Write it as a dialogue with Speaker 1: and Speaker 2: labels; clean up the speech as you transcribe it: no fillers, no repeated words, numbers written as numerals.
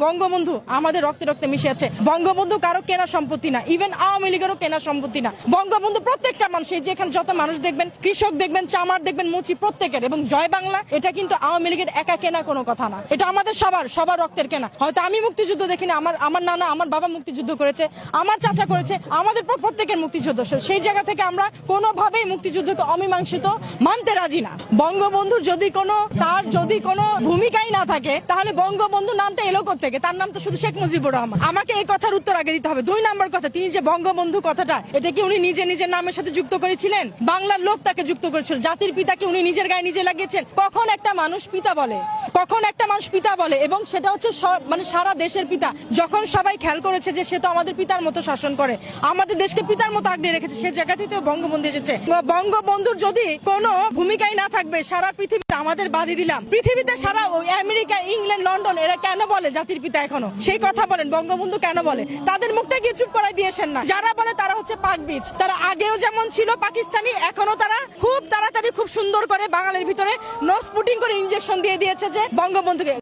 Speaker 1: বঙ্গবন্ধু আমাদের রক্তে রক্তে মিশে আছে। বঙ্গবন্ধু কারো কেনা সম্পত্তি না, ইভেন আওয়ামী লীগেরও কেনা সম্পত্তি না। বঙ্গবন্ধু প্রত্যেকটা মানুষ, এই যে এখানে যত মানুষ দেখবেন, কৃষক দেখবেন, চামার দেখবেন, মুচি, প্রত্যেকের। এবং জয় বাংলা এটা কিন্তু আওয়ামী লীগের একা কেনা কোনো কথা না, এটা আমাদের সবার রক্তের কেনা। হয়তো আমি মুক্তিযুদ্ধ দেখিনি, আমার নানা আমার বাবা মুক্তিযুদ্ধ করেছে, আমার চাচা করেছে, আমাদের প্রত্যেকের মুক্তিযুদ্ধ। সেই জায়গা থেকে আমরা কোনোভাবেই মুক্তিযুদ্ধকে অমীমাংসিত মানতে রাজি না। বঙ্গবন্ধুর যদি কোনো ভূমিকাই না থাকে, তাহলে বঙ্গবন্ধু নামটা এলো থেকে? তার নাম তো শুধু শেখ মুজিবুর রহমান। আমাকে এই কথার উত্তর আগে দিতে হবে। 2 নম্বর কথা, তিনি যে বঙ্গবন্ধু কথাটা, এটা কি উনি নিজের নামের সাথে যুক্ত করেছিলেন? বাংলার লোক তাকে যুক্ত করেছিল। জাতির পিতাকে উনি নিজের গায়ে নিজে লাগিয়েছেন। কখন একটা মানুষ পিতা বলে? এবং সেটা হচ্ছে মানে সারা দেশের পিতা। যখন সবাই খেয়াল করেছে যে সে তো আমাদের পিতার মতো শাসন করে, আমাদের দেশকে পিতার মতো আগলে রেখেছে, সে জায়গাতেই তো বঙ্গবন্ধু এসেছে। বঙ্গবন্ধুর যদি কোনো ভূমিকাই না থাকবে, সারা পৃথিবীতে আমাদের বাদী দিলাম, পৃথিবীতে সারা আমেরিকা, ইংল্যান্ড, লন্ডন এরা কেন বলে জাতির পিতা? এখনো সেই কথা বলেন, বঙ্গবন্ধু কেন বলে? তাদের মুখটা গিয়ে চুপ করাই দিয়েছেন না। যারা বলে তারা হচ্ছে পাকবীজ। তারা আগেও যেমন ছিল পাকিস্তানি, এখনো তারা খুব তাড়াতাড়ি খুব সুন্দর করে বাঙালির ভিতরে নোজ পুটিং করে ইনজেকশন দিয়ে দিয়েছে যে বঙ্গবন্ধুকে।